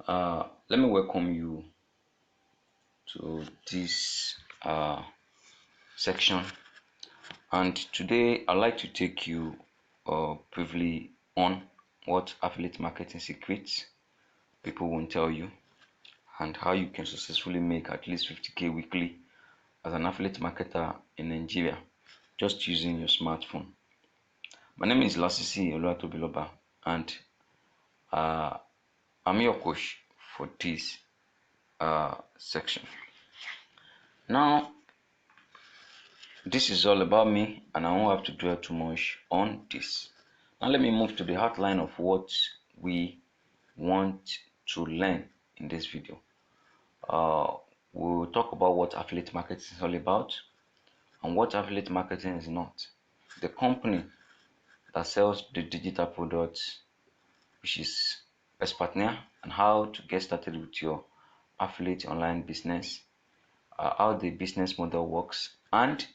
Let me welcome you to this section. And today I'd like to take you briefly on what affiliate marketing secrets people won't tell you and how you can successfully make at least 50k weekly as an affiliate marketer in Nigeria just using your smartphone. My name is Lasisi Oluwatobiloba and uh, I'm your coach for this section. Now, this is all about me, and I won't have to dwell too much on this. Now, let me move to the outline of what we want to learn in this video. We'll talk about what affiliate marketing is all about and what affiliate marketing is not. The company that sells the digital products, which is Expertnia, and how to get started with your affiliate online business, how the business model works, and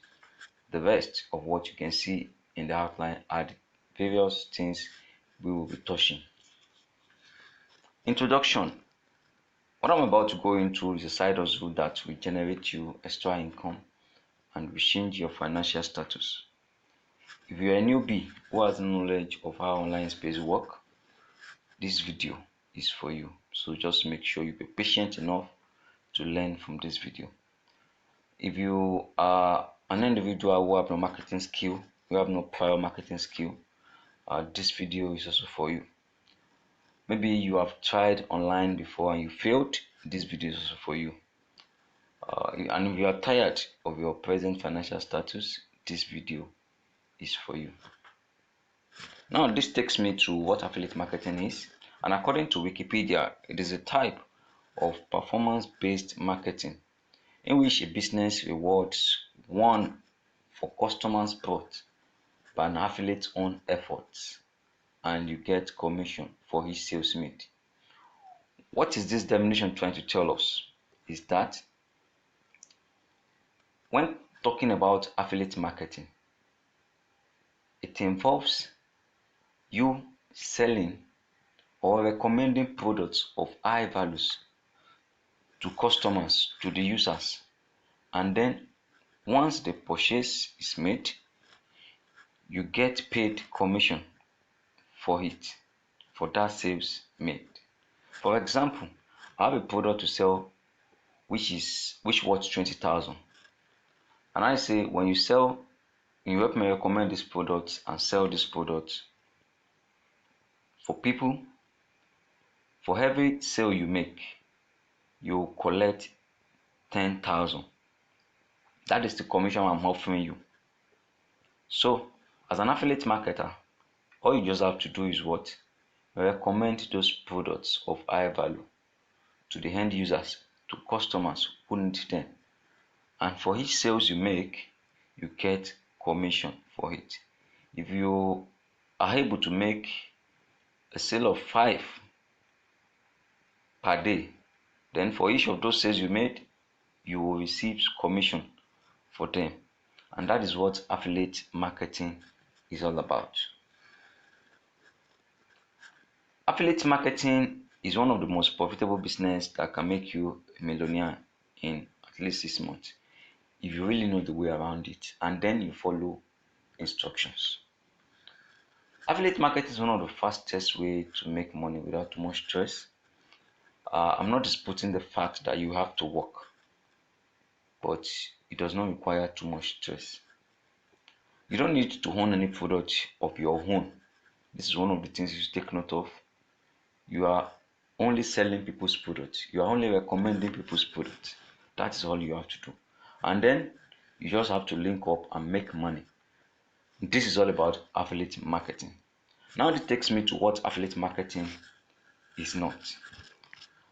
the rest of what you can see in the outline are the various things we will be touching. Introduction. What I'm about to go into is a side hustle that will generate you extra income and will change your financial status. If you're a newbie who has knowledge of how online space work, this video is for you. So just make sure you be patient enough to learn from this video. If you are an individual who have no marketing skill, you have no prior marketing skill, this video is also for you. Maybe you have tried online before and you failed, this video is also for you. And if you are tired of your present financial status, this video is for you. Now, this takes me to what affiliate marketing is, and according to Wikipedia, it is a type of performance-based marketing in which a business rewards one for customers brought by an affiliate's own efforts, and you get commission for his sales made. What is this definition trying to tell us? Is that when talking about affiliate marketing, it involves you selling or recommending products of high values to customers, to the users, and then once the purchase is made, you get paid commission for it, for that sales made. For example, I have a product to sell which worth 20,000, and I say when you sell, you help me recommend this product and sell this product for people. For every sale you make, you collect 10,000. That is the commission I'm offering you. So, as an affiliate marketer, all you just have to do is what? Recommend those products of high value to the end users, to customers who need them. And for each sales you make, you get commission for it. If you are able to make a sale of 5 per day, then for each of those sales you made, you will receive commission for them. And that is what affiliate marketing is all about. Affiliate marketing is one of the most profitable business that can make you a millionaire in at least 6 months if you really know the way around it and then you follow instructions. Affiliate marketing is one of the fastest way to make money without too much stress. I'm not disputing the fact that you have to work, but it does not require too much stress. You don't need to own any product of your own. This is one of the things you should take note of. You are only selling people's products. You are only recommending people's products. That is all you have to do. And then you just have to link up and make money. This is all about affiliate marketing. Now this takes me to what affiliate marketing is not.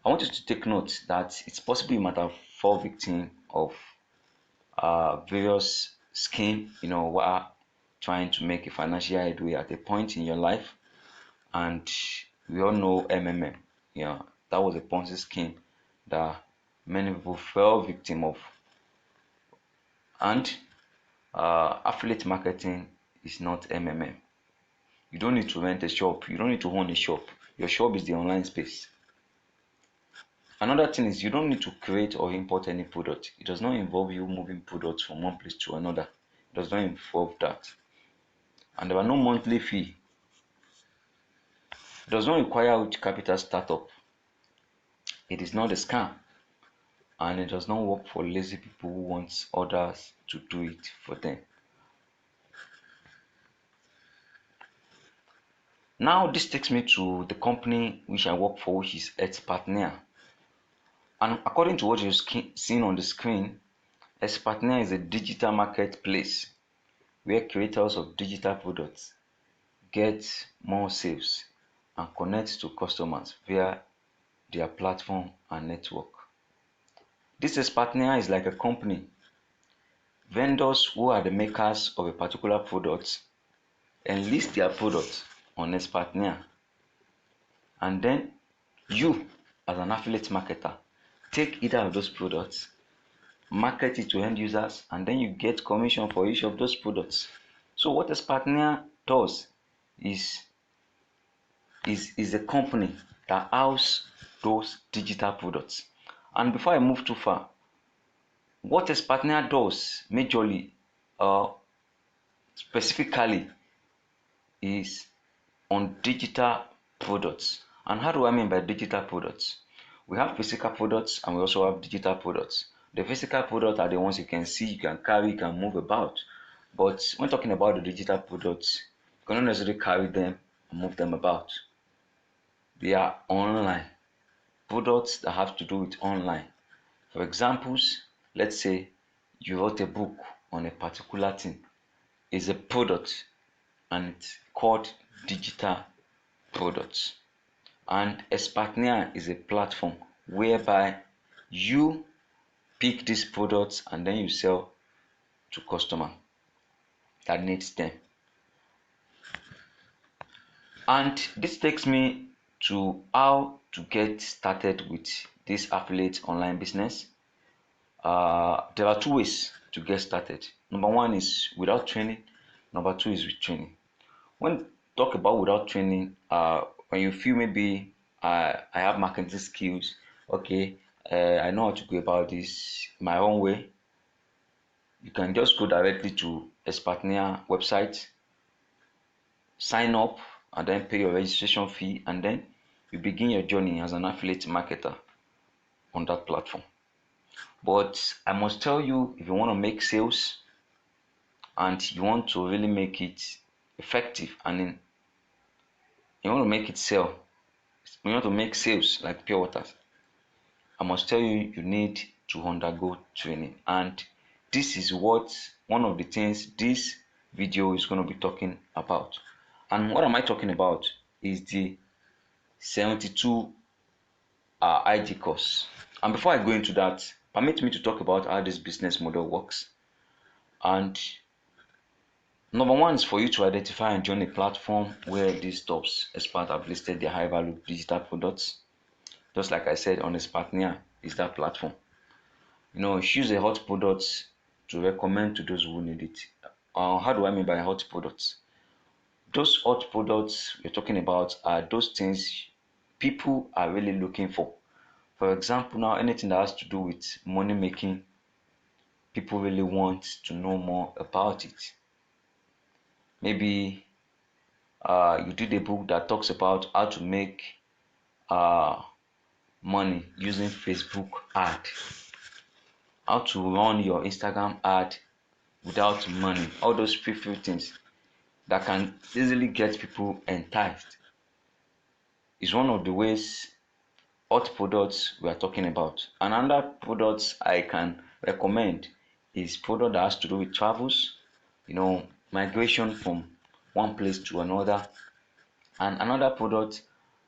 I want you to take note that it's possible you might have fall victim of various scheme, while trying to make a financial headway at a point in your life. And we all know MMM. That was a Ponzi scheme that many people fell victim of. And affiliate marketing is not MMM. You don't need to rent a shop. You don't need to own a shop. Your shop is the online space. Another thing is you don't need to create or import any product. It does not involve you moving products from one place to another. It does not involve that. And there are no monthly fee. It does not require huge capital startup. It is not a scam. And it does not work for lazy people who want others to do it for them. Now this takes me to the company which I work for, which is Expertnia. And according to what you've seen on the screen, Expertnia is a digital marketplace where creators of digital products get more sales and connect to customers via their platform and network. This Expertnia is like a company. Vendors who are the makers of a particular product enlist their product on Expertnia, and then you as an affiliate marketer take either of those products, market it to end users, and then you get commission for each of those products. So what Expertnia does is a company that houses those digital products. And before I move too far, what Expertnia does majorly, specifically, is on digital products. And how do I mean by digital products? We have physical products and we also have digital products. The physical products are the ones you can see, you can carry, you can move about. But when talking about the digital products, you cannot necessarily carry them and move them about. They are online products that have to do with online. For examples, let's say you wrote a book on a particular thing. It's a product and it's called digital products. And Expertnia is a platform whereby you pick these products and then you sell to customer that needs them. And this takes me to how to get started with this affiliate online business. There are two ways to get started. Number one is without training. Number two is with training. When talk about without training, when you feel maybe I have marketing skills, okay, I know how to go about this my own way, you can just go directly to Expertnia website, sign up, and then pay your registration fee, and then you begin your journey as an affiliate marketer on that platform. But I must tell you, if you want to make sales and you want to really make it effective and you want to make it sell, you want to make sales like pure water, I must tell you, you need to undergo training. And this is what one of the things this video is going to be talking about. And what am I talking about is the 72 IG course. And before I go into that, permit me to talk about how this business model works. And number one is for you to identify and join a platform where these top experts have listed their high value digital products. Just like I said, on Expertnia is that platform. Choose a hot product to recommend to those who need it. How do I mean by hot products? Those hot products we're talking about are those things people are really looking for. For example, now anything that has to do with money making, people really want to know more about it. Maybe you did a book that talks about how to make money using Facebook ad, how to run your Instagram ad without money, all those few things that can easily get people enticed is one of the ways hot products we are talking about. And another products I can recommend is product that has to do with travels, migration from one place to another. And another product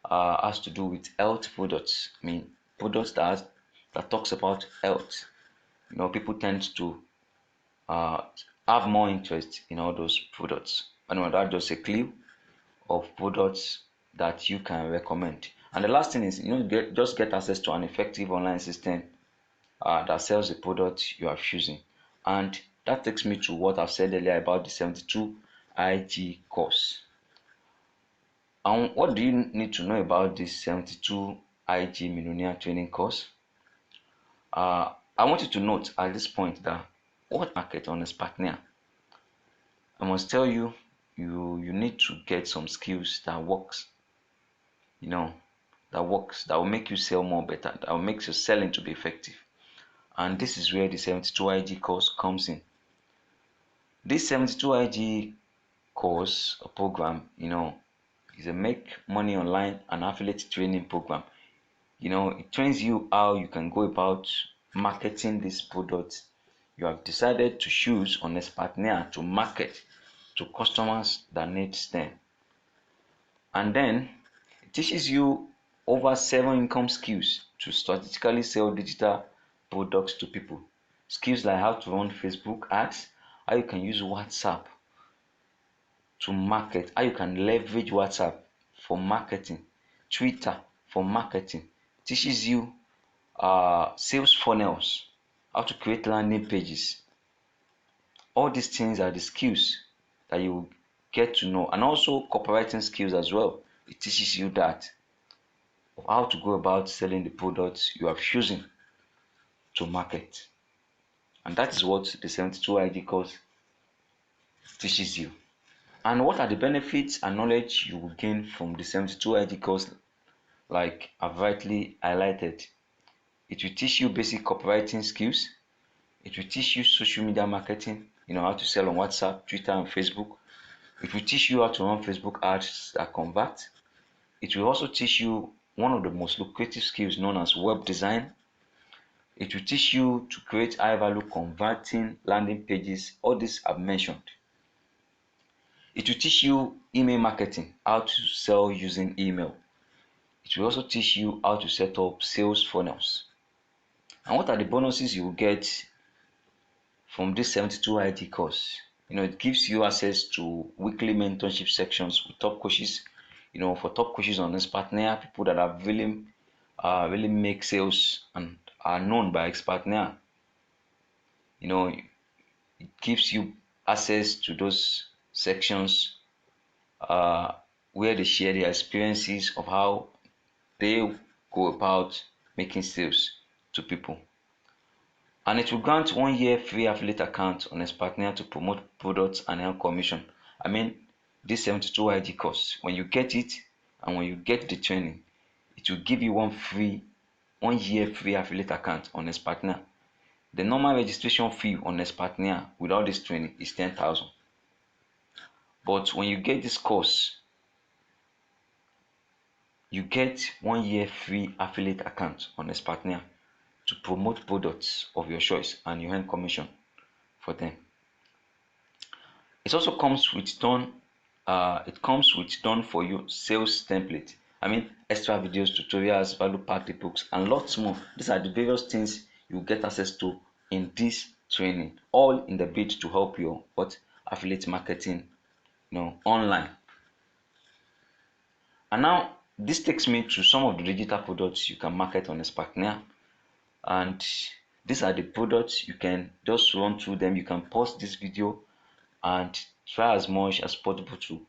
has to do with health products. Products that talks about health. People tend to have more interest in all those products. And that's just a clue of products that you can recommend. And the last thing is, just get access to an effective online system that sells the product you are choosing. And that takes me to what I've said earlier about the 72 IG course. And what do you need to know about this 72 IG Millionaire Training course. I want you to note at this point that what market on Sparknia. I must tell you, you need to get some skills that works. That works, that will make you sell more better, that will make your selling to be effective. And this is where the 72 IG course comes in. This 72 IG course or program, is a make money online and affiliate training program. It trains you how you can go about marketing this product you have decided to choose on Sparknia to market to customers that need them. And then it teaches you over 7 income skills to strategically sell digital products to people. Skills like how to run Facebook ads, how you can use WhatsApp to market, how you can leverage WhatsApp for marketing, Twitter for marketing. It teaches you sales funnels, how to create landing pages. All these things are the skills that you get to know, and also copywriting skills as well. It teaches you that of how to go about selling the products you are choosing to market. And that is what the 72 IG course teaches you. And what are the benefits and knowledge you will gain from the 72 IG course? Like I've rightly highlighted, it will teach you basic copywriting skills. It will teach you social media marketing, how to sell on WhatsApp, Twitter, and Facebook. It will teach you how to run Facebook ads that convert. It will also teach you one of the most lucrative skills known as web design. It will teach you to create high value converting landing pages. All this I've mentioned. It will teach you email marketing, how to sell using email. It will also teach you how to set up sales funnels. And what are the bonuses you will get from this 72 IG course? It gives you access to weekly mentorship sections with top coaches. For top coaches on Sparknia, people that have really make sales and are known by Sparknia. It gives you access to those sections where they share their experiences of how they go about making sales to people. And it will grant 1 year free affiliate account on Sparknia to promote products and earn commission. I mean, this 72 IG course, when you get it and when you get the training, it will give you 1 year free affiliate account on Sparknia. The normal registration fee on Sparknia without this training is 10,000. But when you get this course, you get 1 year free affiliate account on Sparknia to promote products of your choice, and you earn commission for them. It also comes with done for you sales template. I mean, extra videos, tutorials, value packed books, and lots more. These are the various things you get access to in this training, all in the bid to help you affiliate marketing, online. And now this takes me to some of the digital products you can market on Sparknia. And these are the products. You can just run through them. You can pause this video and try as much as possible to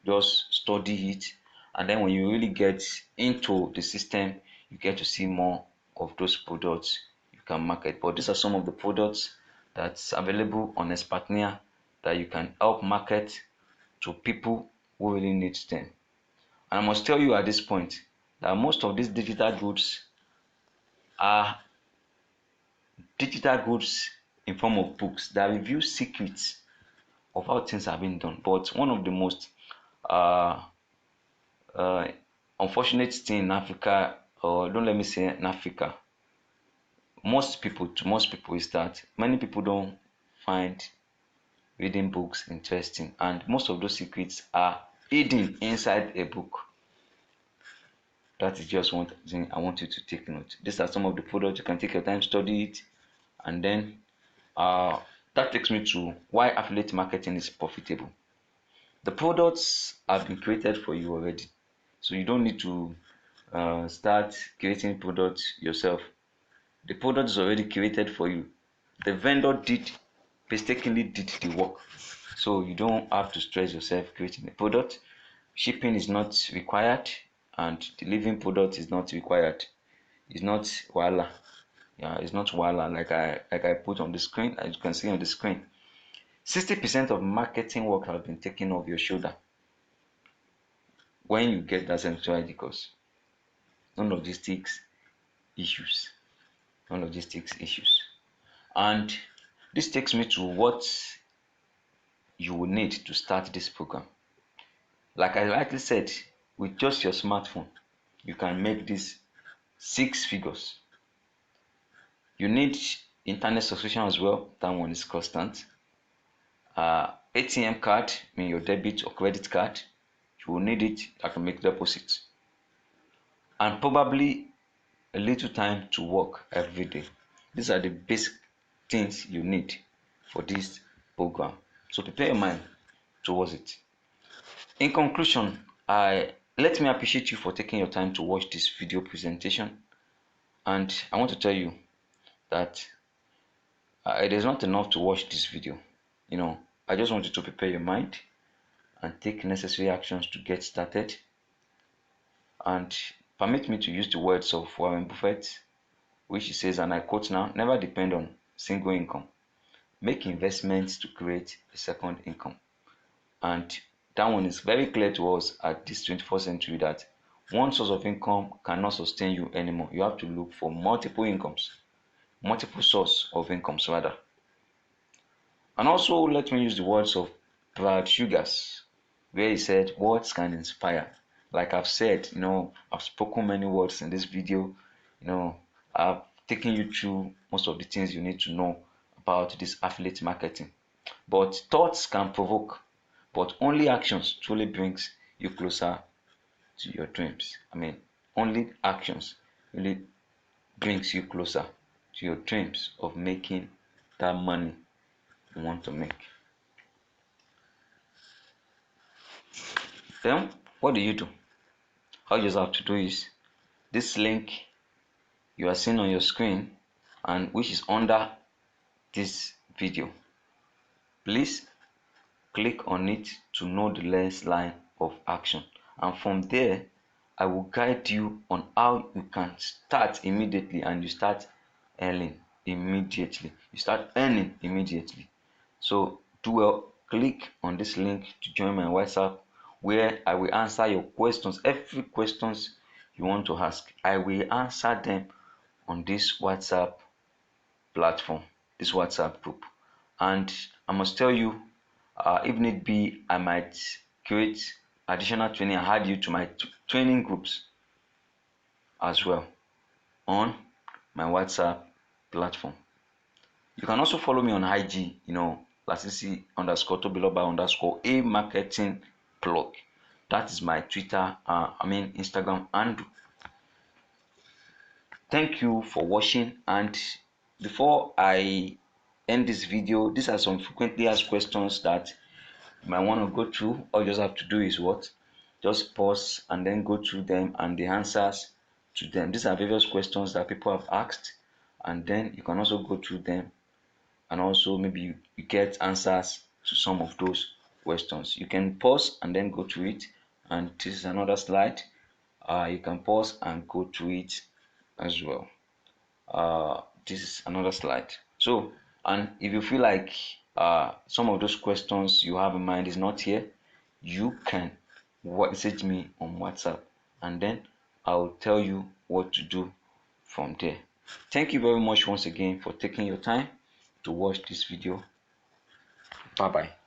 just study it, and then when you really get into the system, you get to see more of those products you can market. But these are some of the products that's available on Sparknia that you can help market to people who really need them. And I must tell you at this point that most of these digital goods are digital goods in form of books that reveal secrets of how things have been done. But one of the most unfortunate thing in Africa, or don't let me say in Africa, most people is that many people don't find reading books interesting, and most of those secrets are hidden inside a book. That is just one thing I want you to take note. These are some of the products. You can take your time, study it, and then that takes me to why affiliate marketing is profitable. The products have been created for you already, so you don't need to start creating products yourself. The product is already created for you. The vendor painstakingly did the work, so you don't have to stress yourself creating a product. Shipping is not required. and the living product is not required. It's not wala. Yeah, it's not wala like I put on the screen, as you can see on the screen. 60% of marketing work has been taken off your shoulder when you get that central ID course. No logistics issues. No logistics issues. And this takes me to what you will need to start this program. Like I rightly said, with just your smartphone, you can make this 6 figures. You need internet subscription as well. That one is constant. ATM card, I mean your debit or credit card, you will need it. I can make deposits, and probably a little time to work every day. These are the basic things you need for this program. So prepare your mind towards it. In conclusion, let me appreciate you for taking your time to watch this video presentation, and I want to tell you that it is not enough to watch this video. I just want you to prepare your mind and take necessary actions to get started. And permit me to use the words of Warren Buffett, which he says, and I quote now: never depend on single income. Make investments to create a second income. And that one is very clear to us at this 21st century that one source of income cannot sustain you anymore. You have to look for multiple incomes, multiple source of incomes rather. And also let me use the words of Brad Sugars, where he said, words can inspire. Like I've said, I've spoken many words in this video. I've taken you through most of the things you need to know about this affiliate marketing. But thoughts can provoke, but only actions truly brings you closer to your dreams. Only actions really brings you closer to your dreams of making that money you want to make. Then what do? All you just have to do is this link you are seeing on your screen, and which is under this video. Please click on it to know the next line of action, and from there I will guide you on how you can start immediately, and you start earning immediately. So do well, click on this link to join my WhatsApp, where I will answer your questions. Every questions you want to ask, I will answer them on this WhatsApp platform, this WhatsApp group. And I must tell you, if need be, I might create additional training and add you to my training groups as well on my WhatsApp platform. You can also follow me on IG, Lasisi_Tobiloba_ a marketing plug. That is my Twitter, Instagram handle. Thank you for watching, and before I end this video, these are some frequently asked questions that you might want to go through. All you just have to do is what? Just pause and then go through them and the answers to them. These are various questions that people have asked, and then you can also go through them, and also maybe you get answers to some of those questions. You can pause and then go through it, and this is another slide. You can pause and go through it as well. This is another slide. So, and if you feel like some of those questions you have in mind is not here, you can message me on WhatsApp, and then I'll tell you what to do from there. Thank you very much once again for taking your time to watch this video. Bye bye.